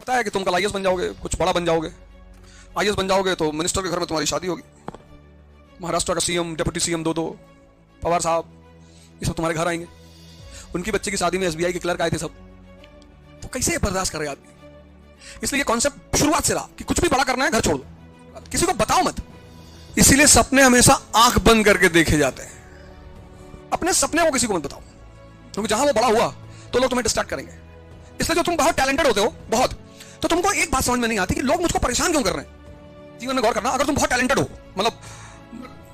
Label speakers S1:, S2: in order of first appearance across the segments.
S1: पता है कि तुम कल आईएएस बन जाओगे, कुछ बड़ा बन जाओगे। आईएएस बन जाओगे तो मिनिस्टर के घर में तुम्हारी शादी होगी। महाराष्ट्र का सीएम, डिप्टी सीएम दो पवार साहब, ये सब तुम्हारे घर आएंगे। उनकी बच्चे की शादी में एसबीआई के क्लर्क आए थे सब। तो कैसे बर्दाश्त कर रहे आदमी? इसलिए ये कॉन्सेप्ट शुरुआत से रहा कि कुछ भी बड़ा करना है घर छोड़ दो, किसी को बताओ मत। इसीलिए सपने हमेशा आंख बंद करके देखे जाते हैं। अपने सपने को किसी को मत बताओ, क्योंकि जहां वो बड़ा हुआ तो लोग तुम्हें डिस्ट्रैक्ट करेंगे। इसलिए जो तुम बहुत टैलेंटेड होते हो बहुत, तो तुमको एक बात समझ में नहीं आती कि लोग मुझको परेशान क्यों कर रहे हैं। जीवन में गौर करना, अगर तुम बहुत टैलेंटेड हो, मतलब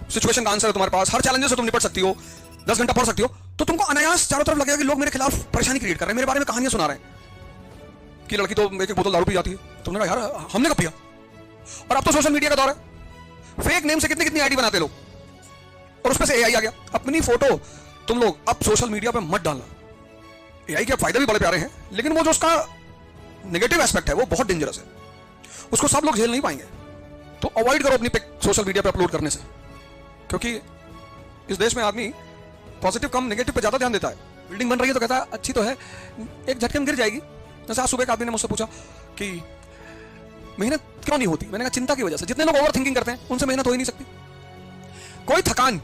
S1: सिचुएशन का आंसर है तुम्हारे पास, हर चैलेंजेस से तुम निपट सकती हो, 10 घंटा पढ़ सकती हो, तो तुमको अनायास चारों तरफ लगेगा कि लोग मेरे खिलाफ परेशानी क्रिएट कर रहे हैं, मेरे बारे में कहानियां सुना रहे हैं कि लड़की तो एक बोतल दारू पी जाती है। तुमने कहा यार हमने कब पिया? और अब तो सोशल मीडिया का दौर है, फेक नेम से कितनी कितनी आईडी बनाते लोग, और उसमें से एआई आ गया। अपनी फोटो तुम लोग अब सोशल मीडिया पे मत डालना। एआई के फायदे भी बड़े प्यारे हैं, लेकिन वो जो उसका नेगेटिव एस्पेक्ट है वो बहुत डेंजरस है, उसको सब लोग झेल नहीं पाएंगे। तो अवॉइड करो अपनी पिक सोशल मीडिया पे अपलोड करने से, क्योंकि इस देश में आदमी पॉजिटिव कम नेगेटिव पे ज्यादा ध्यान देता है। बिल्डिंग बन रही है तो कहता है अच्छी तो है, एक झटके में गिर जाएगी। जैसे आज सुबह एक आदमी ने मुझसे पूछा कि मेहनत क्यों नहीं होती। मैंने कहा चिंता की वजह से। जितने लोग ओवर थिंकिंग करते हैं उनसे मेहनत हो ही नहीं सकती। कोई थकान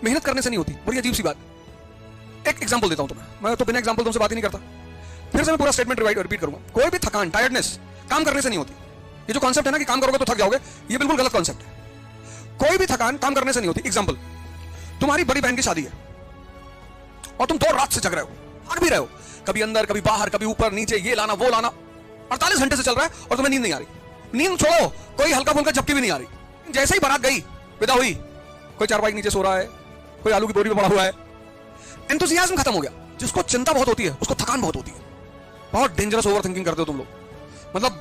S1: मेहनत करने से नहीं होती। बड़ी अजीब सी बात। एक एग्जांपल देता हूं तुम्हें, मैं तो बिना एग्जांपल तुमसे बात ही नहीं करता। फिर से मैं पूरा स्टेटमेंट रिपीट करूंगा। कोई भी थकान, टायर्डनेस काम करने से नहीं होती। ये जो कॉन्सेप्ट है ना कि काम करोगे तो थक जाओगे, ये बिल्कुल गलत कॉन्सेप्ट है। कोई भी थकान काम करने से नहीं होती। एग्जांपल, तुम्हारी बड़ी बहन की शादी है और तुम 2 रात से जग रहे हो, भाग भी रहे हो, कभी अंदर कभी बाहर, कभी ऊपर नीचे, ये लाना वो लाना, 48 घंटे से चल रहा है और तुम्हें नींद नहीं आ रही। नींद छोड़ो, कोई हल्का फुल्का झपकी भी नहीं आ रही। जैसे ही बारात गई, विदा हुई, कोई चारपाई के नीचे सो रहा है, कोई आलू की बोरी में पड़ा हुआ है। एंथुसियाज्म खत्म हो गया। जिसको चिंता बहुत होती है उसको थकान बहुत होती है। बहुत डेंजरस ओवर थिंकिंग करते हो तुम लोग। मतलब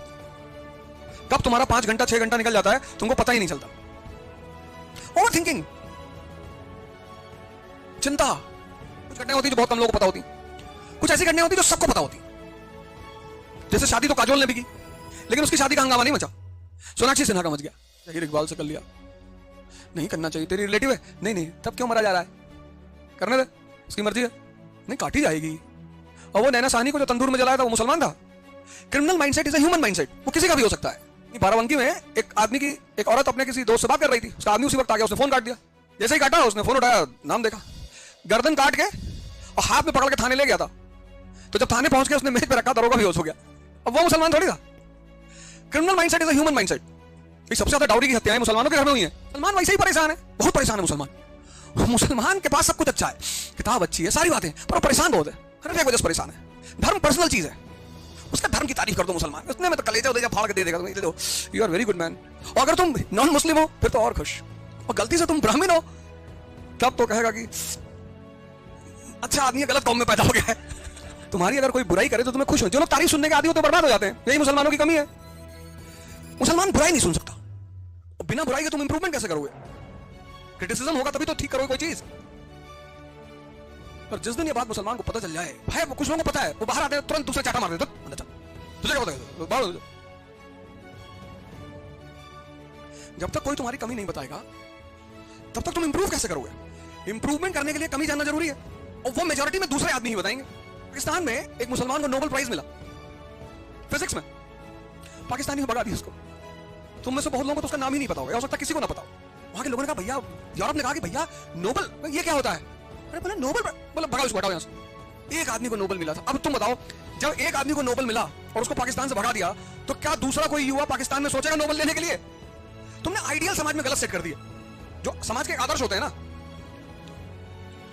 S1: कब तुम्हारा 5 घंटा 6 घंटा निकल जाता है तुमको पता ही नहीं चलता। ओवर थिंकिंग, चिंता। कुछ घटनाएं होती जो बहुत कम लोगों को पता होती, कुछ ऐसी घटनाएं होती जो सबको पता होती। जैसे शादी तो काजोल ने भी की, लेकिन उसकी शादी का हंगामा नहीं मचा, सोनाक्षी सिन्हा का मच गया। जहीर इकबाल से कर लिया, नहीं करना चाहिए, तेरी रिलेटिव है, नहीं नहीं, तब क्यों मरा जा रहा है, करने दे, उसकी मर्जी है, नहीं काटी जाएगी। और वो नैना साहनी को जो तंदूर में जलाया था वो मुसलमान था। Criminal mindset is a human mindset, वो किसी का भी हो सकता है। बाराबंकी में एक औरत अपने किसी दोस्त से बात कर रही थी, उसका आदमी उसी वक्त आ गया, उसने फोन काट दिया। जैसे ही काटा उसने फोन उठाया, नाम देखा, गर्दन काट के और हाथ में पकड़ के थाने ले गया था। तो जब थाने पहुंच के उसने मेज पे रखा, दरोगा बेहोश हो गया। अब वो मुसलमान थोड़ी था। Criminal mindset is a human mindset. सबसे ज्यादा डाउरी की हत्याएं मुसलमानों के घर में हुई हैं। मुसलमान वैसे ही परेशान है, बहुत परेशान है मुसलमान। मुसलमान के पास सब कुछ अच्छा है, किताब अच्छी है, सारी बातें, पर वो परेशान बहुत है। हर एक वजह से परेशान है। धर्म पर्सनल चीज है, उसका धर्म की तारीफ कर दो मुसलमान, उसने में तो कलेजा उलेजा फाड़ के दे देगा, तुम you are very good man. और अगर तुम नॉन मुस्लिम हो फिर तो और खुश, और गलती से तुम ब्राह्मण हो तब तो कहेगा कि अच्छा आदमी गलत कौम में पैदा हो गया है। तुम्हारी अगर कोई बुराई करे तो तुम्हें खुश हो। जो लोग तारीफ सुनने के आदी हो तो बर्बाद हो जाते हैं। यही मुसलमानों की कमी है। मुसलमान बुराई नहीं सुन सकता, और बिना बुराई के तुम इंप्रूवमेंट कैसे करोगे? क्रिटिसिज्म होगा तभी तो ठीक करोगे कोई चीज। पर जिस दिन ये बात मुसलमान को पता चल जाए, भाई कुछ लोगों को पता है, वो बाहर आते हैं तुरंत दूसरा चाटा मार देते, तुझे क्या पता है? जब तक कोई तुम्हारी कमी नहीं बताएगा तब तक तुम इंप्रूव कैसे करोगे? इंप्रूवमेंट करने के लिए कमी जानना जरूरी है, और वो मेजॉरिटी में दूसरे आदमी ही बताएंगे। पाकिस्तान में एक मुसलमान को नोबेल प्राइज मिला फिजिक्स में, पाकिस्तानी ने भगा दी उसको। तुम में से बहुत लोगों को तो उसका नाम ही नहीं पता होगा, हो सकता किसी को ना पता हो। वहां के लोगों ने कहा भैया, यूरोप ने कहा कि भैया नोबेल ये क्या होता है? अरे बोले नोबेल, बोले भगा उसको, हटाओ यहां से। एक आदमी को नोबेल मिला था। अब तुम बताओ, जब एक आदमी को नोबेल मिला और उसको पाकिस्तान से भगा दिया, तो क्या दूसरा कोई युवा पाकिस्तान में सोचेगा नोबेल लेने के लिए? तुमने आइडियल समाज में गलत सेट कर दिया। जो समाज के आदर्श होते हैं ना,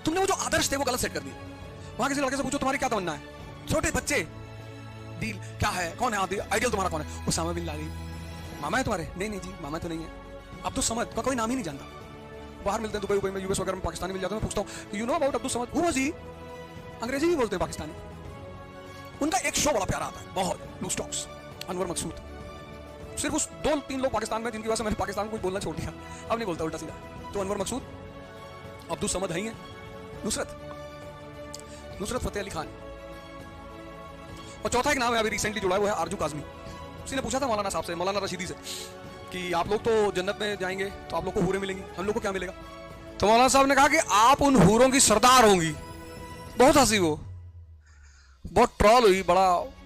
S1: तुमने वो जो आदर्श थे वो गलत सेट कर दिए। वहां किसी लड़के से पूछो तुम्हारी क्या तमन्ना है, छोटे बच्चे, डील क्या है, कौन है आइडियल तुम्हारा, कौन है? Usama bin Laden. मामा है तुम्हारे? नहीं नहीं जी मामा तो नहीं है। अब्दुल समद का कोई नाम ही नहीं जानता। बाहर मिलते हैं दुबई में, यूएस वगैरह में, पाकिस्तानी मिल जाते हैं। मैं पूछता हूँ you know about Abdul Samad, who was he? अंग्रेजी भी बोलते हैं पाकिस्तानी। उनका एक शो बड़ा प्यारा आता है, बहुत, न्यूज टॉक्स, अनवर मकसूद। सिर्फ उस 2-3 लोग पाकिस्तान में जिनकी वजह से मैंने पाकिस्तान को बोलना छोड़ दिया, अब नहीं बोलता उल्टा सीधा। तो अनवर मकसूद, अब्दुल समद है, नुसरत फतेह अली खान, और चौथा एक नाम है अभी रिसेंटली जुड़ा है, वो है आरजू काज़मी। उसी ने पूछा था मौलाना साहब से, मौलाना रशीदी से, कि आप लोग तो जन्नत में जाएंगे तो आप लोग को हूरें मिलेंगी, हम लोग को क्या मिलेगा? तो मौलाना साहब ने कहा कि आप उन हूरों की सरदार होंगी। बहुत हंसी, वो बहुत ट्रॉल हुई, बड़ा